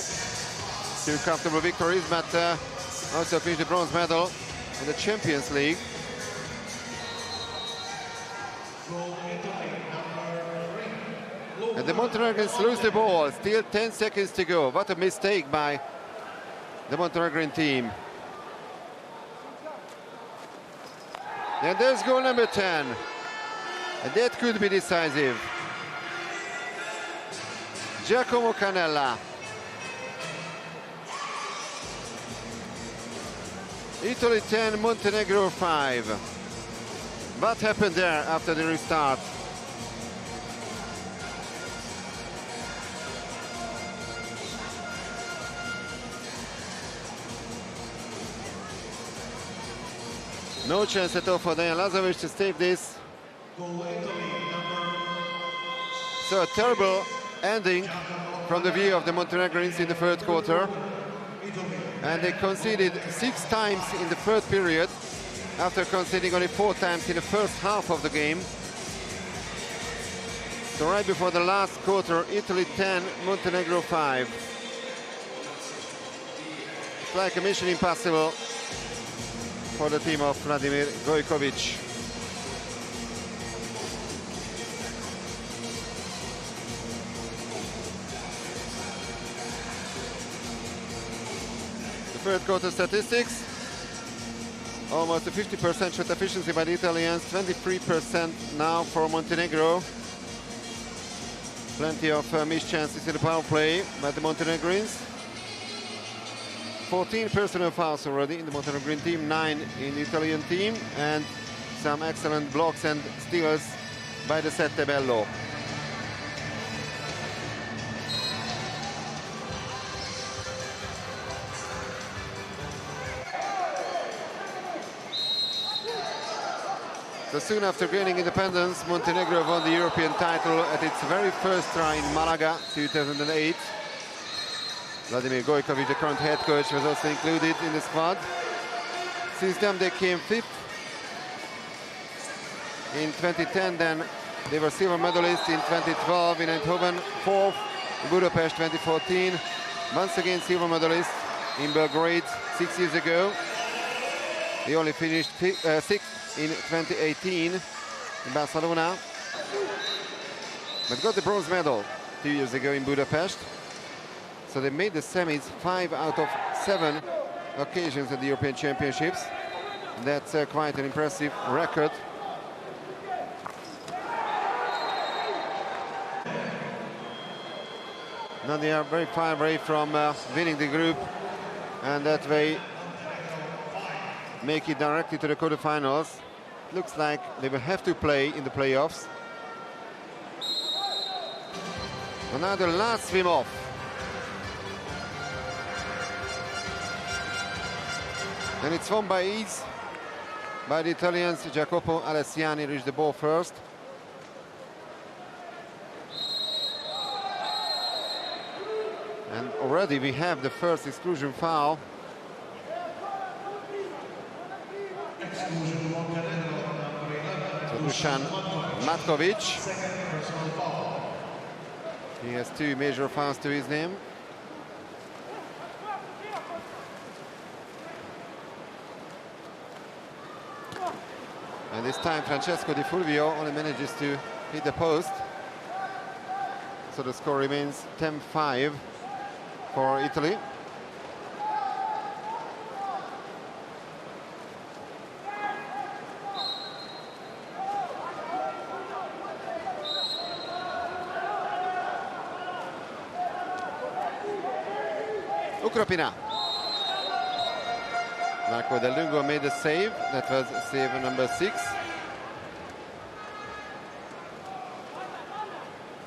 2 comfortable victories, but also finished the bronze medal in the Champions League. And the Montenegrins lose the ball, still 10 seconds to go. What a mistake by the Montenegrin team. And there's goal number 10. And that could be decisive. Giacomo Canella. Italy 10, Montenegro 5. What happened there after the restart? No chance at all for Dejan Lazovic to save this. So a terrible ending from the view of the Montenegrins in the third quarter. And they conceded 6 times in the third period after conceding only 4 times in the first half of the game. So right before the last quarter, Italy 10, Montenegro 5. It's like a mission impossible for the team of Vladimir Gojkovic. The third quarter statistics: almost a 50% shot efficiency by the Italians, 23% now for Montenegro. Plenty of missed chances in the power play by the Montenegrins. 14 personal fouls already in the Montenegrin team, 9 in the Italian team, and some excellent blocks and steals by the Sette Bello. So soon after gaining independence, Montenegro won the European title at its very first try in Malaga, 2008. Vladimir Gojkovic, the current head coach, was also included in the squad. Since then they came 5th in 2010, then they were silver medalists in 2012 in Eindhoven, fourth in Budapest 2014, once again silver medalists in Belgrade 6 years ago. They only finished sixth in 2018 in Barcelona, but got the bronze medal 2 years ago in Budapest. So they made the semis 5 out of 7 occasions at the European Championships. That's quite an impressive record. Now they are very far away from winning the group, and that way make it directly to the quarterfinals. Looks like they will have to play in the playoffs. And now the last swim off. And it's won by ease by the Italians. Jacopo Alessiani reached the ball first. And already we have the first exclusion foul. Exclusion Montenegro, number 11. So Dusan Matkovic. He has 2 major fouls to his name. And this time Francesco Di Fulvio only manages to hit the post. So the score remains 10-5 for Italy. Ukropina. Marco Del Lungo made a save. That was save number 6.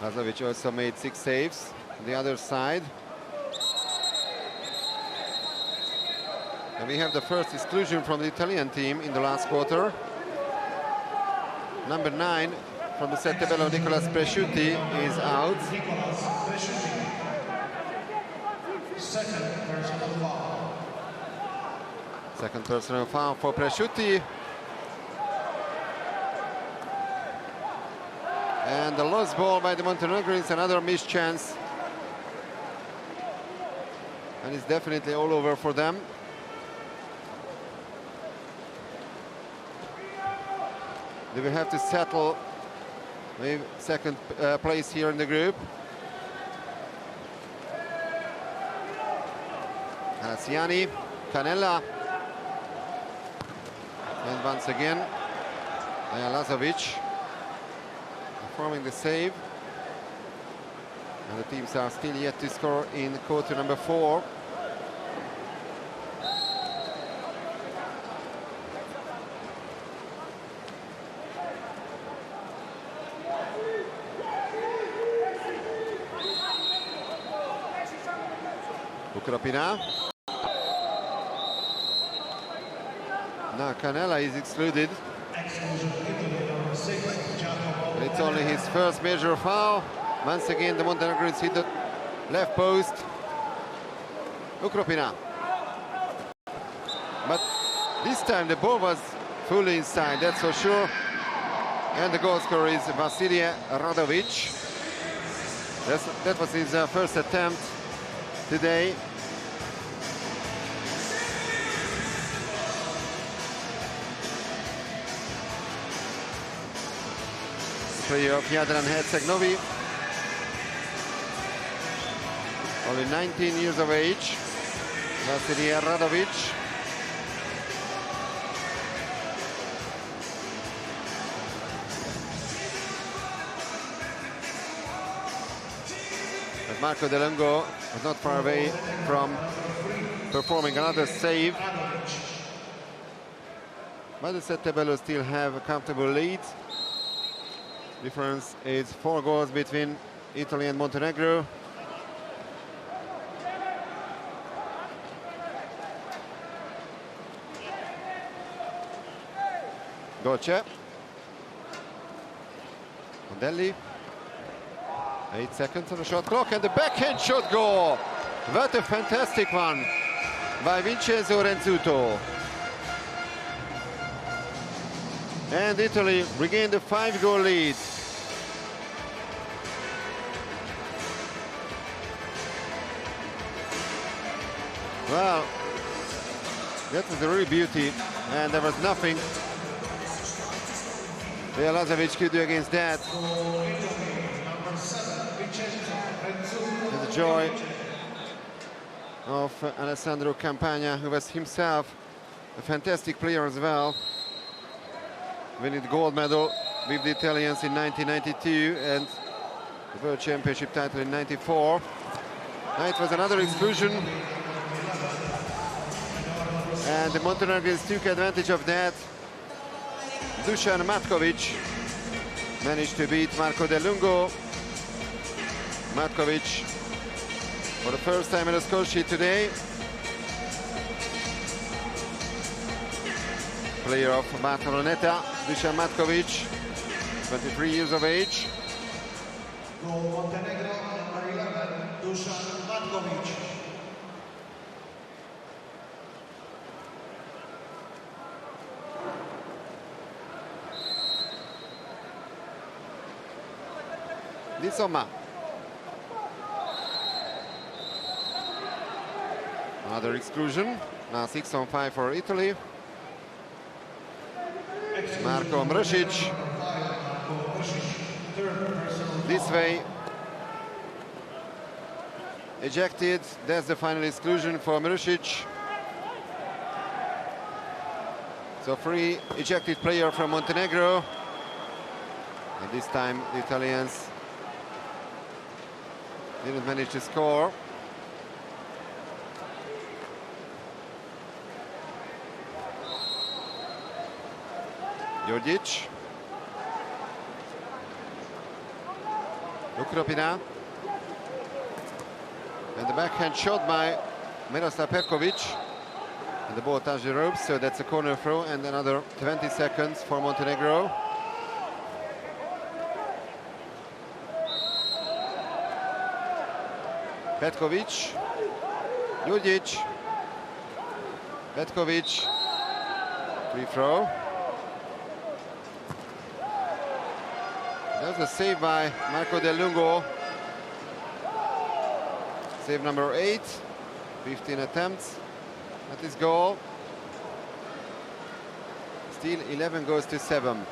Lazovic also made 6 saves on the other side. And we have the first exclusion from the Italian team in the last quarter. Number 9 from the Settebello, Nicolas Presciutti, is out. Nicolas Presciutti. Second personal foul. Second personal foul for Presciutti. And the lost ball by the Montenegrins, another missed chance. And it's definitely all over for them. They will have to settle with second place here in the group. Alessiani, Canella. And once again, Lazovic performing the save. And the teams are still yet to score in quarter number 4. Ukropina. Now Canella is excluded. Exclusion Italy, number 6, Jacopo. It's only his first major foul. Once again, the Montenegrins hit the left post. Ukropina. But this time the ball was fully inside, that's for sure. And the goal scorer is Vasilije Radovic. That was his first attempt today. Player of Jadran Herceg-Novi, only 19 years of age, Vasilije Radovic. But Marco Del Lungo was not far away from performing another save. But the Settebello still have a comfortable lead. Difference is 4 goals between Italy and Montenegro. Goce. Mondelli. 8 seconds on the shot clock, and the backhand shot goal. What a fantastic one by Vincenzo Renzuto. And Italy regained a 5-goal lead. Well, that was a real beauty, and there was nothing Lazovic could do against that. And the joy of Alessandro Campagna, who was himself a fantastic player as well, winning the gold medal with the Italians in 1992 and the World Championship title in 94. Now it was another exclusion, and the Montenegrins took advantage of that. Dusan Matkovic managed to beat Marco Del Lungo. Matkovic, for the first time in the score sheet today, player of Barceloneta, Dusan Matkovic, 23 years of age. Goal Montenegro, number 11, Dusan Matkovic. Insomma, another exclusion. Now 6-on-5 for Italy. Marko Mršić. This way, ejected. That's the final exclusion for Mršić. So free ejected player from Montenegro. And this time the Italians didn't manage to score. Djordjic. Ukropina. And the backhand shot by Miroslav Perkovic. And the ball touched the ropes, so that's a corner throw and another 20 seconds for Montenegro. Petkovic, Djordjic, Petkovic, free throw. That was a save by Marco Del Lungo. Save number 8, 15 attempts at his goal. Still 11 goes to 7.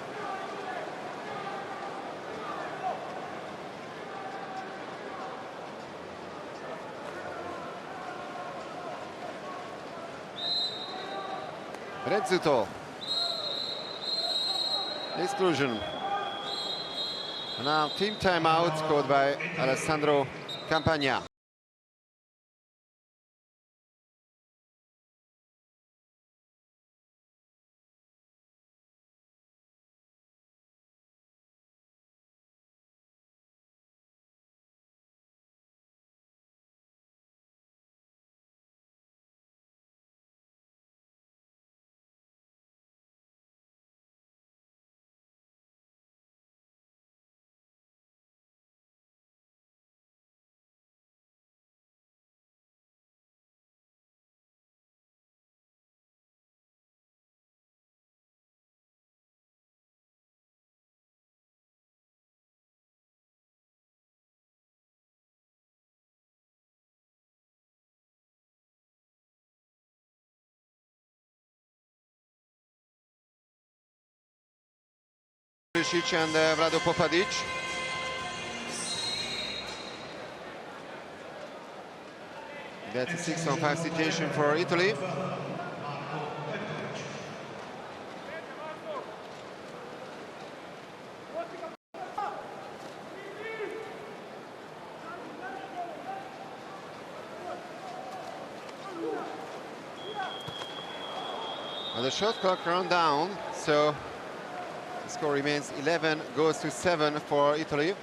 Rezzuto. Exclusion. Now team timeout called by Alessandro Campagna. Mršić and Vlado Popadic. That's a 6-on-5 situation for Italy. Well, the shot clock run down, so the score remains 11 goes to 7 for Italy.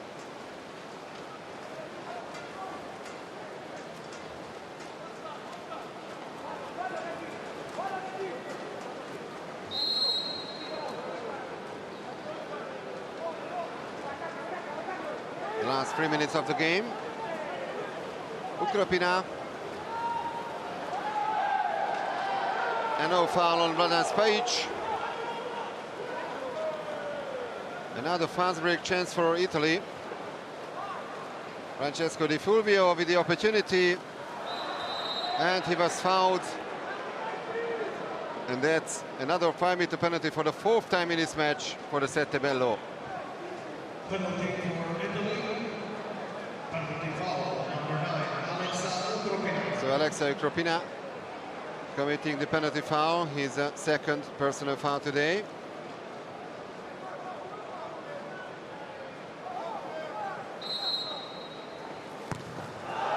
The last 3 minutes of the game. Ukropina. And no foul on Vladan Spajic. Another fast break chance for Italy. Francesco Di Fulvio with the opportunity, and he was fouled. And that's another 5-meter penalty for the 4th time in this match for the Sette Bello. Penalty for Italy. Penalty foul, number 9, Alexa Ukropina. So Alexa Ukropina committing the penalty foul, his 2nd personal foul today.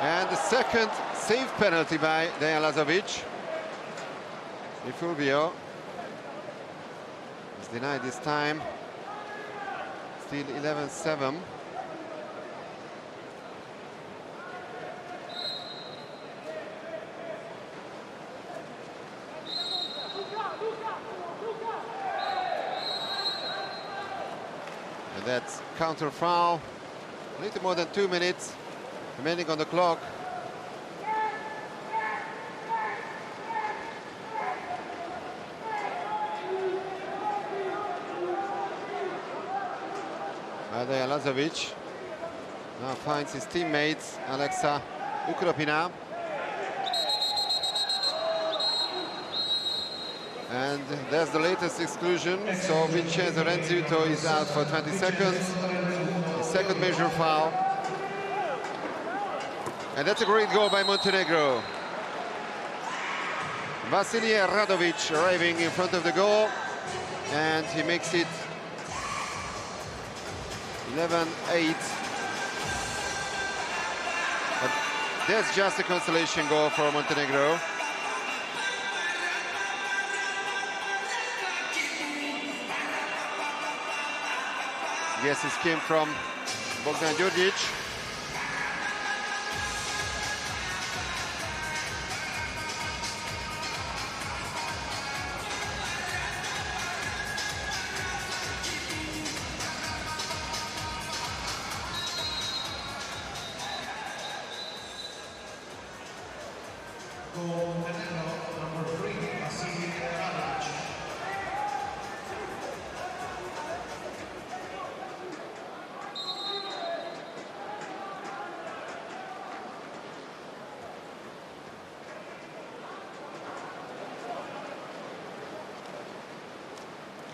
And the 2nd save penalty by Dejan Lazovic. Di Fulvio is denied this time. Still 11-7. And that's counter foul. A little more than 2 minutes remaining on the clock. Dejan Lazovic now finds his teammates, Alexa Ukropina. And there's the latest exclusion, so Vincenzo Renzuto is out for 20 seconds. His 2nd major foul. And that's a great goal by Montenegro. Vasilije Radovic arriving in front of the goal, and he makes it 11-8. But that's just a consolation goal for Montenegro. Yes, it came from Bogdan Djordjic. Goal Montenegro, number 3, Vasilije Radovic.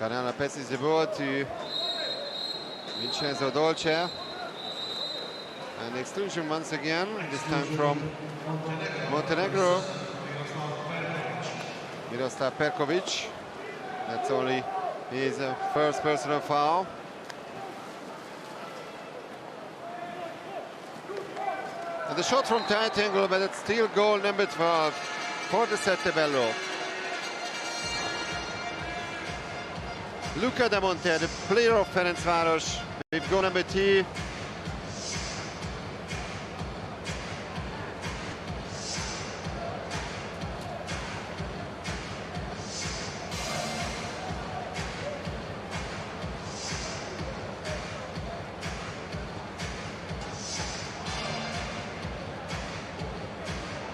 Canala passes the ball to Vincenzo Dolce. And exclusion once again, this time from Montenegro. Miroslav Perkovic. That's only his 1st personal foul. And the shot from tight angle, but it's still goal number 12 for the Sette Bello. Luca Damonte, the player of Ferencváros, with goal number 2.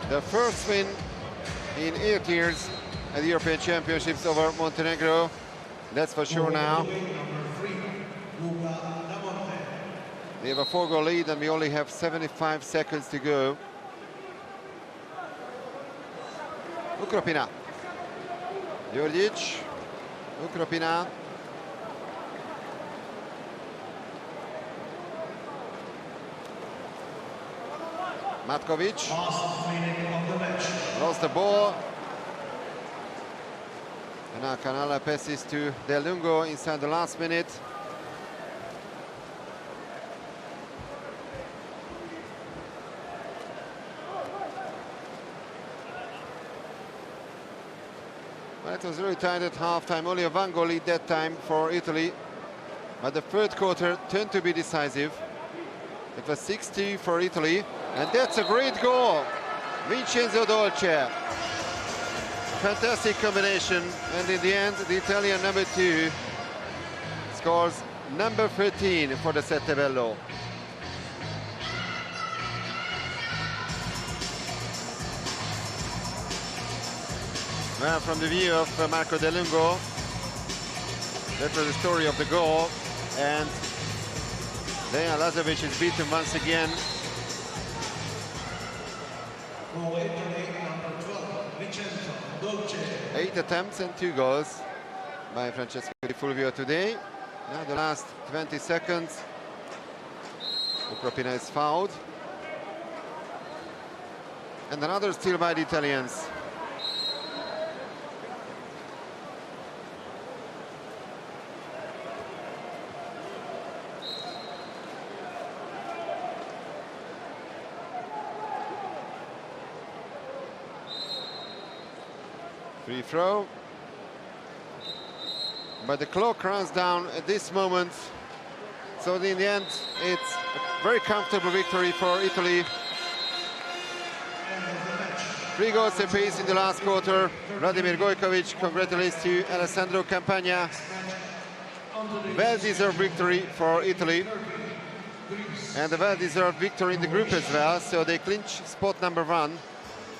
The first win in 8 years at the European Championships over Montenegro. That's for sure now. They have a 4-goal lead and we only have 75 seconds to go. Ukropina. Djordjic. Ukropina. Matkovic. Lost the ball. And now Canala passes to Del Lungo inside the last minute. Well, it was really tight at half-time. Only a 1-goal lead that time for Italy. But the 3rd quarter turned to be decisive. It was 6-2 for Italy. And that's a great goal. Vincenzo Dolce. Fantastic combination. And in the end, the Italian number 2 scores number 13 for the Sette Bello. Well, from the view of Marco Del Lungo, that was the story of the goal. and Dejan Lazovic is beaten once again. For Italy, number 12, Vincenzo Dolce. 8 attempts and 2 goals by Francesco Di Fulvio today. Now the last 20 seconds. Ukropina is fouled. And another steal by the Italians. Free throw. But the clock runs down at this moment. So in the end, it's a very comfortable victory for Italy. 3 goals apiece in the last quarter. Vladimir Gojkovic congratulates to Alessandro Campagna. Well-deserved victory for Italy. And a well-deserved victory in the group as well. So they clinch spot number 1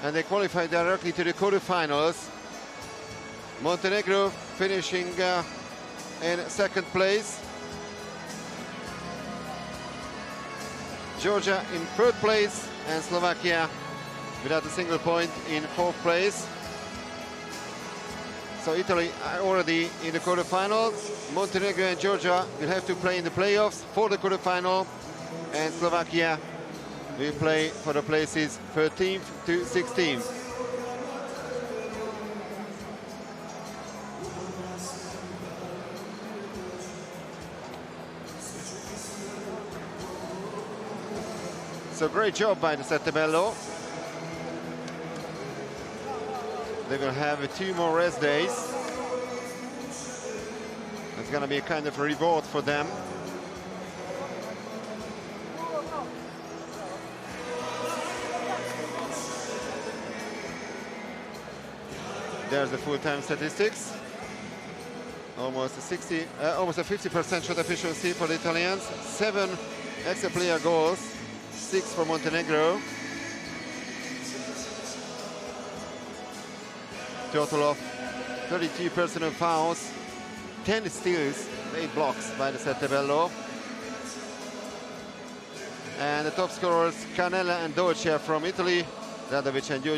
and they qualify directly to the quarterfinals. Montenegro finishing in 2nd place. Georgia in 3rd place, and Slovakia without a single point in 4th place. So Italy are already in the quarterfinals. Montenegro and Georgia will have to play in the playoffs for the quarterfinal, and Slovakia will play for the places 13th to 16th. So great job by the Sette Bello. They will have 2 more rest days. It's going to be a kind of reward for them. There's the full-time statistics. Almost a 50% shot efficiency for the Italians. 7 extra player goals. 6 for Montenegro. Total of 32 personal fouls, 10 steals, 8 blocks by the Sette Bello. And the top scorers Canella and Dolce from Italy, Radovic and Giorgio